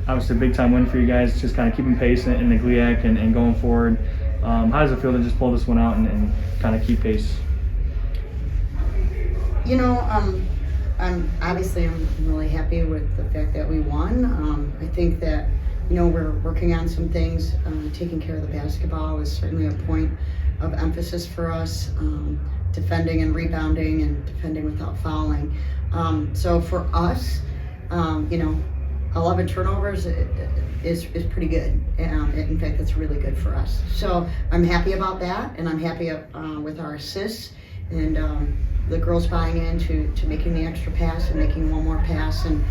obviously a big time win for you guys. Just kind of keeping pace in the GLIAC and going forward. How does it feel to just pull this one out and kind of keep pace? I'm really happy with the fact that we won. I think that we're working on some things. Taking care of the basketball is certainly a point of emphasis for us. Defending and rebounding and defending without fouling. So for us, 11 turnovers is pretty good. In fact, that's really good for us. So I'm happy about that, and I'm happy with our assists and the girls buying into making the extra pass and making one more pass, and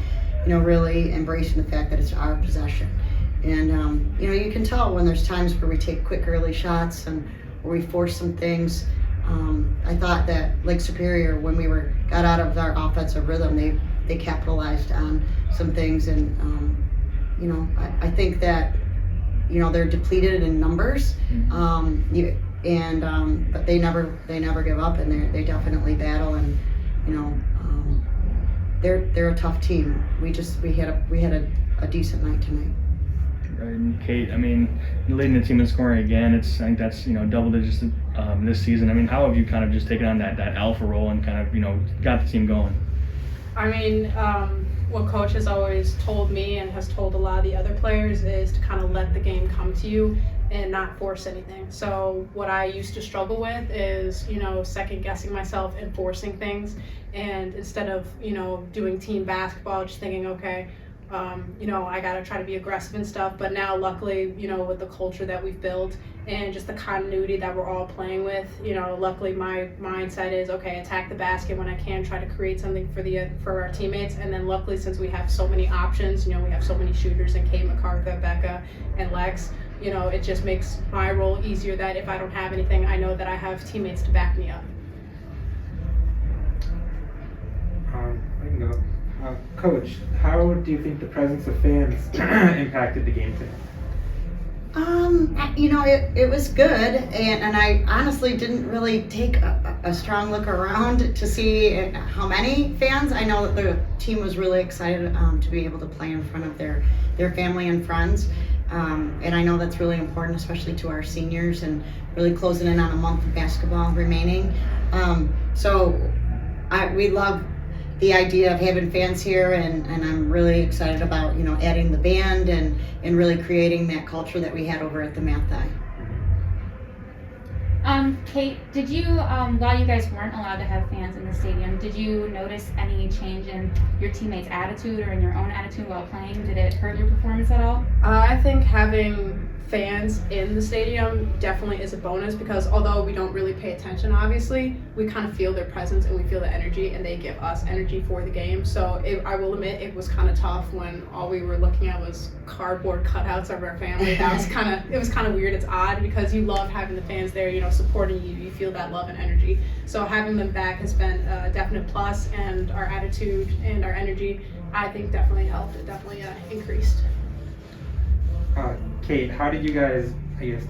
really embracing the fact that it's our possession. And you can tell when there's times where we take quick early shots and where we force some things. I thought that Lake Superior, when we got out of our offensive rhythm, they capitalized on some things, and I think that they're depleted in numbers, but they never give up, and they definitely battle, and they're a tough team. We had a decent night tonight. And Kate, leading the team in scoring again, I think that's double digits this season. How have you kind of just taken on that alpha role and kind of got the team going? What coach has always told me and has told a lot of the other players is to kind of let the game come to you and not force anything. So what I used to struggle with is second guessing myself and forcing things, and instead of doing team basketball, just thinking, okay, I gotta try to be aggressive and stuff. But now, luckily, with the culture that we've built and just the continuity that we're all playing with, luckily my mindset is, okay, attack the basket when I can, try to create something for our teammates. And then luckily, since we have so many options, we have so many shooters in Kate, MacArthur, Becca, and Lex, it just makes my role easier, that if I don't have anything, I know that I have teammates to back me up. I can go. Coach, how do you think the presence of fans impacted the game today? It was good, and I honestly didn't really take a strong look around to see how many fans. I know that the team was really excited to be able to play in front of their family and friends, and I know that's really important, especially to our seniors, and really closing in on a month of basketball remaining. We love the idea of having fans here, and I'm really excited about adding the band and really creating that culture that we had over at the Math Eye. Kate, did you, while you guys weren't allowed to have fans in the stadium, did you notice any change in your teammates' attitude or in your own attitude while playing? Did it hurt your performance at all? I think having fans in the stadium definitely is a bonus, because although we don't really pay attention, obviously, we kind of feel their presence and we feel the energy, and they give us energy for the game. So I will admit, it was kind of tough when all we were looking at was cardboard cutouts of our family. It was kind of weird. It's odd, because you love having the fans there, supporting you. You feel that love and energy. So having them back has been a definite plus, and our attitude and our energy, I think, definitely helped. It definitely increased. Kate, how did you guys,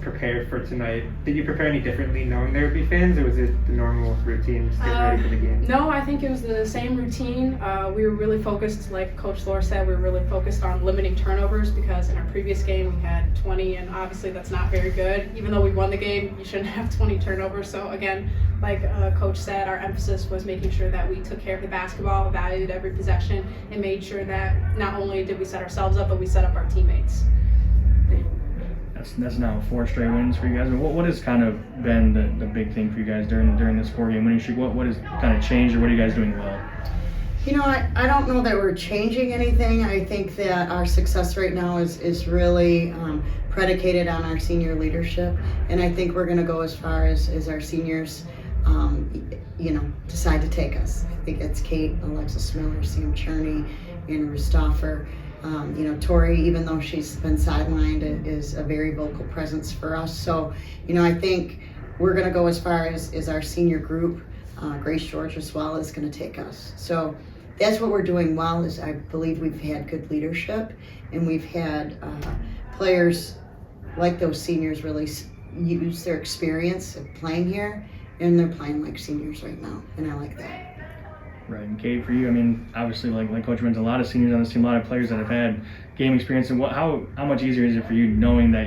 prepare for tonight? Did you prepare any differently knowing there would be fans, or was it the normal routine, just getting ready for the game? No, I think it was the same routine. We were really focused, like Coach Lohr said, we were really focused on limiting turnovers, because in our previous game we had 20, and obviously that's not very good. Even though we won the game, you shouldn't have 20 turnovers. So again, like Coach said, our emphasis was making sure that we took care of the basketball, valued every possession, and made sure that not only did we set ourselves up, but we set up our teammates. That's now 4 straight wins for you guys. What has kind of been the big thing for you guys during this 4-game winning streak? What has kind of changed, or what are you guys doing well? I don't know that we're changing anything. I think that our success right now is really predicated on our senior leadership, and I think we're going to go as far as our seniors decide to take us. I think it's Kate, Alexis Miller, Sam Cherney, and Rustoffer. Tori, even though she's been sidelined, is a very vocal presence for us. So, I think we're going to go as far as our senior group. Grace George as well is going to take us. So that's what we're doing well. Is I believe we've had good leadership, and we've had players like those seniors really use their experience of playing here, and they're playing like seniors right now, and I like that. Right, and Kate, for you, I mean, obviously, like Coach mentioned, a lot of seniors on this team, a lot of players that have had game experience. And how much easier is it for you knowing that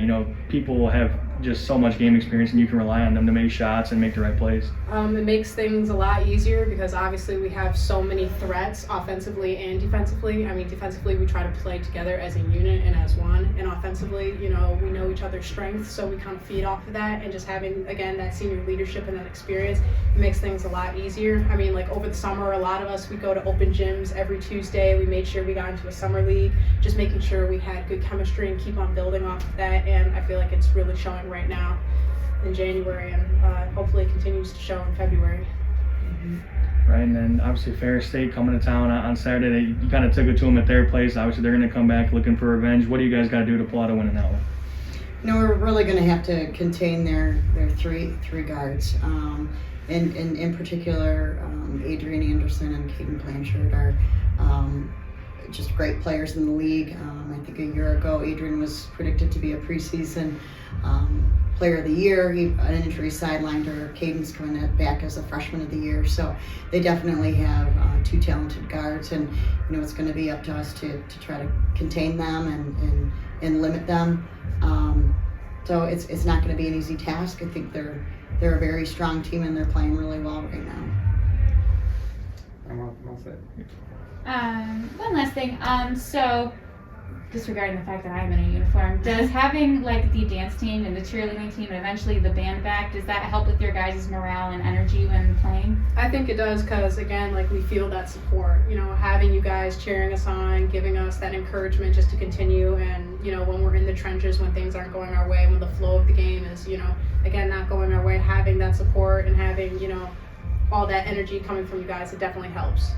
people will have just so much game experience and you can rely on them to make shots and make the right plays? It makes things a lot easier because obviously we have so many threats offensively and defensively. I mean, defensively we try to play together as a unit and as one, and offensively, we know each other's strengths, so we kind of feed off of that. And just having, again, that senior leadership and that experience, it makes things a lot easier. I mean, like over the summer, a lot of us, we go to open gyms every Tuesday. We made sure we got into a summer league, just making sure we had good chemistry and keep on building off of that. And I feel like it's really showing right now in January, and hopefully it continues to show in February. Right, and then obviously Ferris State coming to town on Saturday. You kind of took it to them at their place. Obviously they're going to come back looking for revenge. What do you guys got to do to pull out a win in that one? We're really going to have to contain their three guards. In particular, Adrian Anderson and Caden Blanchard are just great players in the league. I think a year ago, Adrian was predicted to be a preseason player of the year. An injury sidelined her. Caden's coming back as a freshman of the year. So they definitely have two talented guards, and it's going to be up to us to try to contain them and limit them. So it's not going to be an easy task. I think they're a very strong team and they're playing really well right now. I'm all set. One last thing. So, disregarding the fact that I'm in a uniform, does having like the dance team and the cheerleading team and eventually the band back, does that help with your guys' morale and energy when playing? I think it does because, again, like we feel that support. Having you guys cheering us on, giving us that encouragement just to continue. And, when we're in the trenches, when things aren't going our way, when the flow of the game is, again, not going our way, having that support and having, all that energy coming from you guys, it definitely helps.